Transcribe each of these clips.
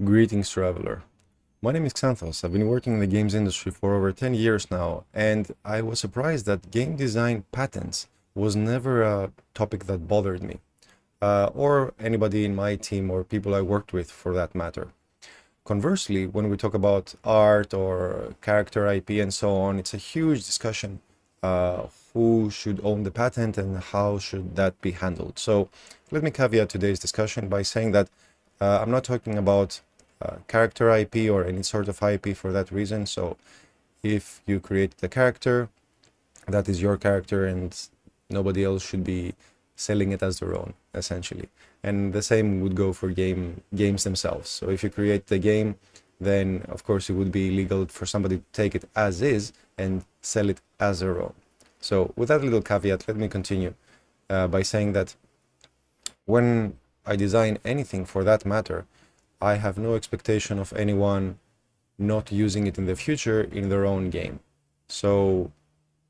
Greetings, traveler. My name is Xanthos. I've been working in the games industry for over 10 years now, and I was surprised that game design patents was never a topic that bothered me, or anybody in my team or people I worked with for that matter. Conversely, when we talk about art or character IP and so on, it's a huge discussion. Who should own the patent and how should that be handled? So let me caveat today's discussion by saying that I'm not talking about character IP or any sort of IP for that reason. So if you create the character, that is your character and nobody else should be selling it as their own, essentially. And the same would go for games themselves. So if you create the game, then of course it would be illegal for somebody to take it as is and sell it as their own. So with that little caveat, let me continue by saying that when I design anything for that matter, I have no expectation of anyone not using it in the future in their own game. So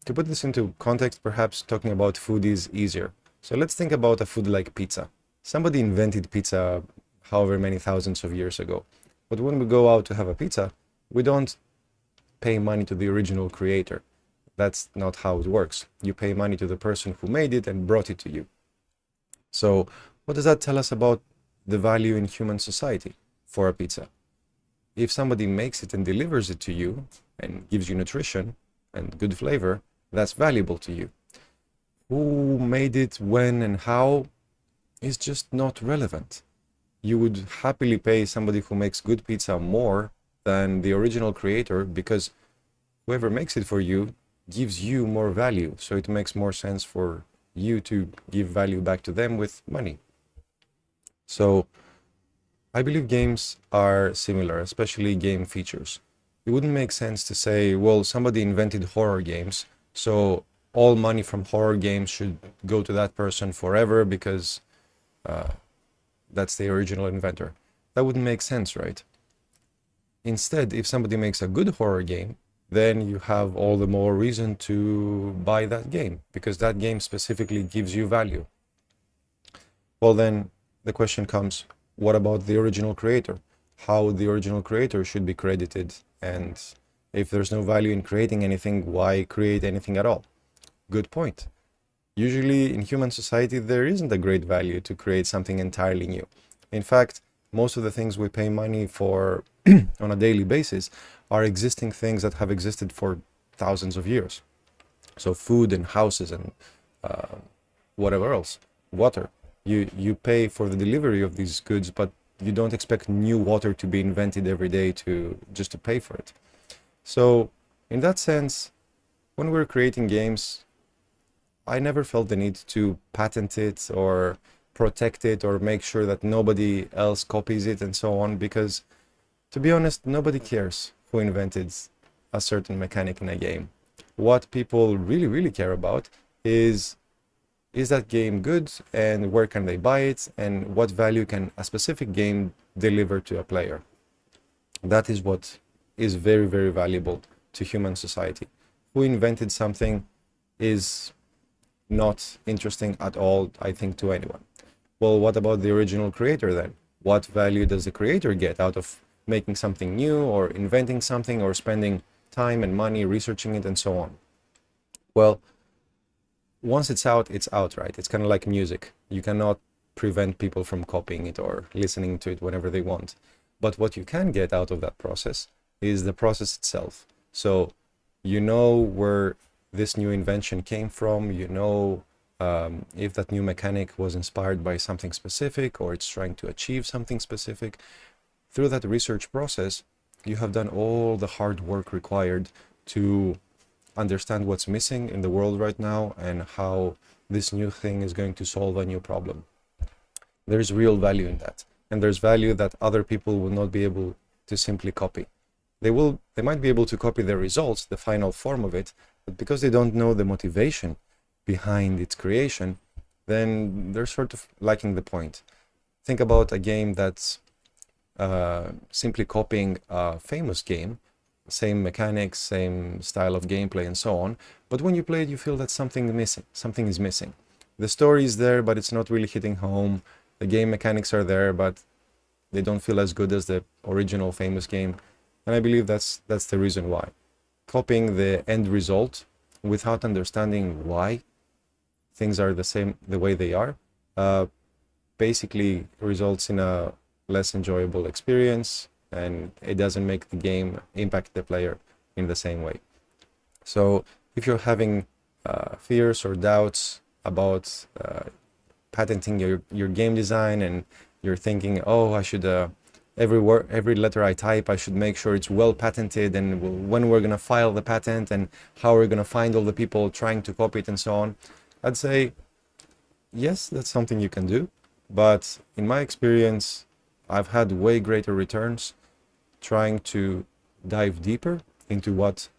to put this into context, perhaps talking about food is easier. So let's think about a food like pizza. Somebody invented pizza however many thousands of years ago. But when we go out to have a pizza, we don't pay money to the original creator. That's not how it works. You pay money to the person who made it and brought it to you. So what does that tell us about the value in human society for a pizza? If somebody makes it and delivers it to you and gives you nutrition and good flavor, that's valuable to you. Who made it, when, and how is just not relevant. You would happily pay somebody who makes good pizza more than the original creator because whoever makes it for you gives you more value. So it makes more sense for you to give value back to them with money. So I believe games are similar, especially game features. It wouldn't make sense to say, well, somebody invented horror games, so all money from horror games should go to that person forever because that's the original inventor. That wouldn't make sense, right? Instead, if somebody makes a good horror game, then you have all the more reason to buy that game because that game specifically gives you value. Well, then the question comes, what about the original creator? How the original creator should be credited, and if there's no value in creating anything, why create anything at all? Good point. Usually in human society, there isn't a great value to create something entirely new. In fact, most of the things we pay money for on a daily basis are existing things that have existed for thousands of years. So food and houses and whatever else, water. You pay for the delivery of these goods, but you don't expect new water to be invented every day just to pay for it. So in that sense, when we're creating games, I never felt the need to patent it or protect it or make sure that nobody else copies it and so on, because to be honest, nobody cares who invented a certain mechanic in a game. What people really care about is that game good, and where can they buy it, and what value can a specific game deliver to a player? That is what is very valuable to human society. Who invented something is not interesting at all, I think, to anyone. Well, what about the original creator then? What value does the creator get out of making something new or inventing something or spending time and money researching it and so on? Well, once it's out, right? It's kind of like music. You cannot prevent people from copying it or listening to it whenever they want. But what you can get out of that process is the process itself. So you know where this new invention came from, you know if that new mechanic was inspired by something specific or it's trying to achieve something specific. Through that research process, you have done all the hard work required to understand what's missing in the world right now and how this new thing is going to solve a new problem. There's real value in that. And there's value that other people will not be able to simply copy. They might be able to copy the results, the final form of it, but because they don't know the motivation behind its creation, then they're sort of lacking the point. Think about a game that's simply copying a famous game, same mechanics, same style of gameplay and so on, but when you play it, you feel that something is missing. The story is there, but it's not really hitting home. The game mechanics are there, but They don't feel as good as the original famous game. And I believe that's the reason why. Copying the end result without understanding why things are the way they are, basically results in a less enjoyable experience, and it doesn't make the game impact the player in the same way. So if you're having fears or doubts about patenting your game design, and you're thinking, oh, I should every letter I type, I should make sure it's well patented, and when we're gonna file the patent, and how we're gonna find all the people trying to copy it and so on, I'd say yes, that's something you can do, but in my experience, I've had way greater returns trying to dive deeper into what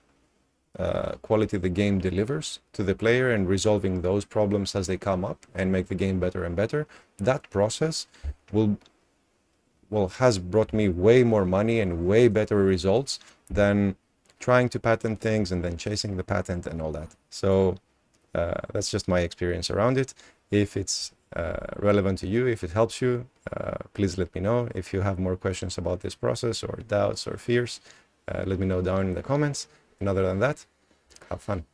quality the game delivers to the player and resolving those problems as they come up and make the game better and better. That process has brought me way more money and way better results than trying to patent things and then chasing the patent and all that. So that's just my experience around it. If it's relevant to you, if it helps you, please let me know. If you have more questions about this process or doubts or fears, let me know down in the comments. And other than that, have fun.